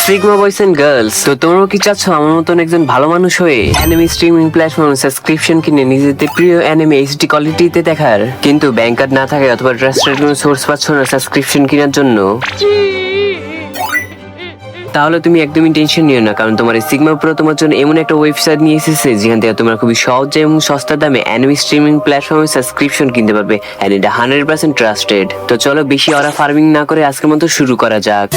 Sigma boys and girls, তো তোমরা কি চাচ্ছ আমার মতন একজন ভালো মানুষ হয়ে অ্যানিমে স্ট্রিমিং প্ল্যাটফর্ম সাবস্ক্রিপশন কিনে নিজেদের প্রিয় অ্যানিমে এইচডি কোয়ালিটিতে দেখার, কিন্তু ব্যাংক কার্ড না থাকে অথবা ট্রাস্টেড কোনো সোর্স পাচ্ছ না সাবস্ক্রিপশন কেনার জন্য? তাহলে তুমি একদমই টেনশন নিও না, কারণ তোমার এই সিগমা প্রো তোমার জন্য এমন একটা ওয়েবসাইট নিয়ে এসেছে যেখান থেকে তোমরা খুবই সহজে এবং সস্তা দামে অ্যানিমে স্ট্রিমিং প্ল্যাটফর্মে সাবস্ক্রিপশন কিনতে পারবে, এন্ড এটা 100% ট্রাস্টেড। তো চলো বেশি অরা ফার্মিং না করে আজকের মতো শুরু করা যাক।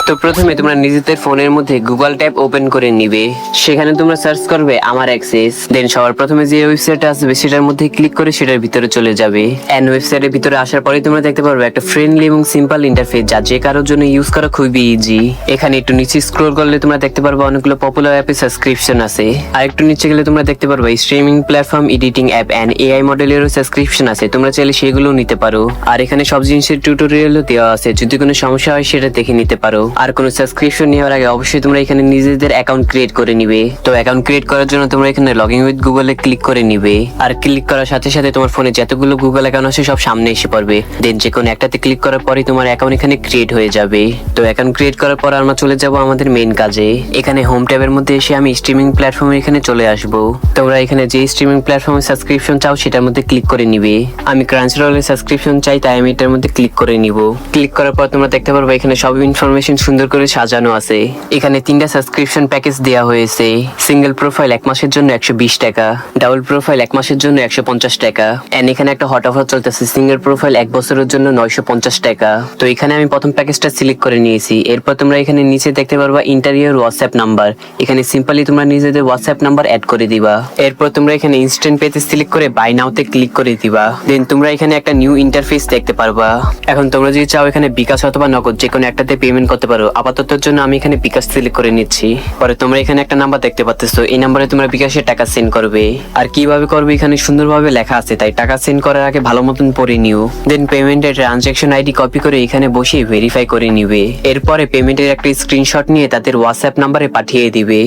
তো প্রথমে তোমরা নিজেদের ফোনের মধ্যে গুগল ট্যাব ওপেন করে নিবে, সেখানে তোমরা সার্চ করবে আমার অ্যাক্সেস, দেন সবার প্রথমে যে ওয়েবসাইটটা আসবে সেটার মধ্যে ক্লিক করে সেটার ভিতরে চলে যাবে। এন্ড ওয়েবসাইটের ভিতরে আসার পরে তোমরা দেখতে পারবে একটা ফ্রেন্ডলি এবং সিম্পল ইন্টারফেস, যা যে কারোর জন্য ইউজ করা খুবই ইজি। এখানে একটু নিচে স্ক্রল করলে তোমরা দেখতে পারবে অনেকগুলো পপুলার অ্যাপের সাবস্ক্রিপশন আছে, আর একটু নিচে গেলে তোমরা দেখতে পারবে streaming platform, editing app and AI মডেলেরও সাবস্ক্রিপশন আছে, তোমরা চাইলে সেগুলো নিতে পারো। আর এখানে সব জিনিসের টিউটোরিয়ালও দেওয়া আছে, যদি কোনো সমস্যা হয় সেটা দেখে নিতে পারো। আর কোনো সাবস্ক্রিপশন নেওয়ার আগে অবশ্যই তোমরা এখানে নিজেদের অ্যাকাউন্ট ক্রিয়েট করে নিবে। তো অ্যাকাউন্ট ক্রিয়েট করার জন্য তোমরা এখানে লগইন উইথ গুগলে ক্লিক করে নিবে, আর ক্লিক করার সাথে সাথে তোমার ফোনে যতগুলো গুগল অ্যাকাউন্ট আছে সব সামনে এসে পড়বে। দেন যে কোনো একটাতে ক্লিক করার পরে তোমার অ্যাকাউন্ট এখানে ক্রিয়েট হয়ে যাবে। তো অ্যাকাউন্ট ক্রিয়েট করার পর আমরা চলে যাব আমাদের মেইন কাজে। এখানে হোম ট্যাবের মধ্যে এসে আমি স্ট্রিমিং প্ল্যাটফর্মে এখানে চলে আসবো। তোমরা এখানে যে স্ট্রিমিং প্ল্যাটফর্মে সাবস্ক্রিপশন চাও সেটার মধ্যে ক্লিক করে নিবে। আমি ক্রাঞ্চিরোলের সাবস্ক্রিপশন চাই, তাই আমি এটার মধ্যে ক্লিক করে নিব। ক্লিক করার পর তোমরা দেখতে পারবে এখানে সব ইনফরমেশন সুন্দর করে সাজানো আছে। এখানে 3টা সাবস্ক্রিপশন প্যাকেজ দেওয়া হয়েছে। সিঙ্গেল প্রোফাইল 1 মাসের জন্য 120 টাকা, ডাবল প্রোফাইল 1 মাসের জন্য 150 টাকা, এন্ড এখানে একটা হট অফার চলতেছে, সিঙ্গেল প্রোফাইল 1 বছরের জন্য 950 টাকা। তো এখানে আমি প্রথম প্যাকেজটা সিলেক্ট করে নিয়েছি। এরপর তোমরা এখানে নিচে দেখতে পারবা ইন্টারিয়র হোয়াটসঅ্যাপ নাম্বার, এখানে সিম্পলি তোমরা নিজেদের হোয়াটসঅ্যাপ নাম্বার অ্যাড করে দিবা। এরপর তোমরা এখানে ইনস্ট্যান্ট পেতে সিলেক্ট করে বাই নাওতে ক্লিক করে দিবা। দেন তোমরা এখানে একটা নিউ ইন্টারফেস দেখতে পারবা। এখন তোমরা যদি চাও এখানে বিকাশ অথবা নগদ যে কোনো একটাতে পেমেন্ট করতে পারো। আপাততর জন্য আমি এখানে বিকাশ সিলেক্ট করে নিচ্ছি। পরে তোমরা এখানে একটা নাম্বার দেখতে পাচ্ছো, এই নাম্বারে তোমরা বিকাশে টাকা সেন্ড করবে। আর কিভাবে করবে এখানে সুন্দরভাবে লেখা আছে, তাই টাকা সেন্ড করার আগে ভালো মতন পড়ে নিও। দেন পেমেন্টের ট্রানজাকশন আইডি কপি করে এখানে বসে ভেরিফাই করে নিবে। এরপরে পেমেন্টের একটা স্ক্রিনশট নিয়ে তাদের হোয়াটসঅ্যাপ নাম্বারে পাঠিয়ে দিবে।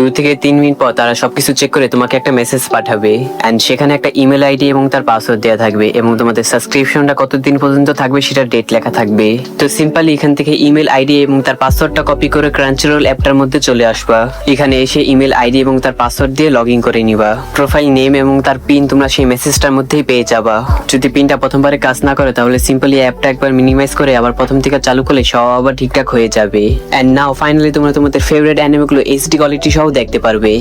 দুই থেকে 3 মিনিট পর তারা সবকিছু চেক করে তোমাকে একটা মেসেজ পাঠাবে, এন্ড সেখানে একটা ইমেল আইডি এবং তার পাসওয়ার্ড দেওয়া থাকবে, এবং তোমাদের সাবস্ক্রিপশনটা কতদিন পর্যন্ত থাকবে সেটা ডেট লেখা থাকবে। তো সিম্পলি এখান থেকে ইমেল আইডি এবং তার পাসওয়ার্ডটা কপি করে ক্রাঞ্চিরোল অ্যাপটার মধ্যে চলে আসবা। এখানে এসে ইমেল আইডি এবং তার পাসওয়ার্ড দিয়ে লগ ইন করে নিবা। প্রোফাইল নেম এবং তার পিন তোমরা সেই মেসেজটার মধ্যেই পেয়ে যাবা। যদি পিনটা প্রথমবারে কাজ না করে তাহলে সিম্পলি অ্যাপটা একবার মিনিমাইজ করে আবার প্রথম থেকে চালু করলে সব আবার ঠিকঠাক হয়ে যাবে। এন্ড নাও ফাইনালি তোমরা তোমাদের ফেভারিট অ্যানিমেগুলো এইচডি কোয়ালিটি সহ দেখতে পারবে।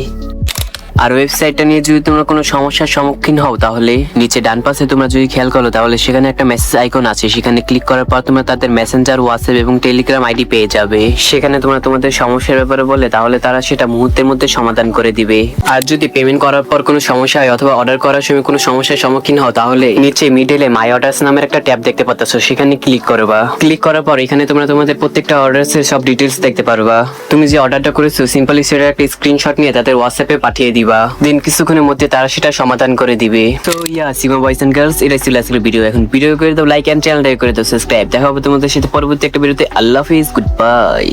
আর ওয়েবসাইটটা নিয়ে যদি তোমরা কোনো সমস্যার সম্মুখীন হও তাহলে নিচে ডান পাশে তোমরা যদি খেয়াল করো তাহলে সেখানে একটা মেসেজ আইকন আছে, সেখানে ক্লিক করার পর তোমরা তাদের মেসেঞ্জার, হোয়াটসঅ্যাপ এবং টেলিগ্রাম আইডি পেয়ে যাবে। সেখানে তোমরা তোমাদের সমস্যার ব্যাপারে বলে তাহলে তারা সেটা মুহূর্তের মধ্যে সমাধান করে দিবে। আর যদি পেমেন্ট করার পর কোনো সমস্যা হয় অথবা অর্ডার করার সময় কোনো সমস্যার সম্মুখীন হও তাহলে নিচে মিডলে মাই অর্ডারস নামের একটা ট্যাব দেখতে পাচ্ছ, সেখানে ক্লিক করবা। ক্লিক করার পর এখানে তোমরা তোমাদের প্রত্যেকটা অর্ডারসের সব ডিটেলস দেখতে পারবা। তুমি যে অর্ডারটা করেছো সিম্পলি সেটার একটা স্ক্রিনশট নিয়ে তাদের হোয়াটসঅ্যাপে পাঠিয়ে দিবা। দেন কিছুক্ষণের মধ্যে তারা সেটা সমাধান করে দিবে। তো সিগমা বয়েজ এন্ড গার্লস, এটা ছিল আজকের ভিডিও। এখন ভিডিও করে দাও লাইক এন্ড চ্যানেলটা করে দাও সাবস্ক্রাইব। দেখা হবে তোমাদের সাথে পরবর্তী একটা ভিডিওতে। আল্লাহ হাফেজ, গুড বাই।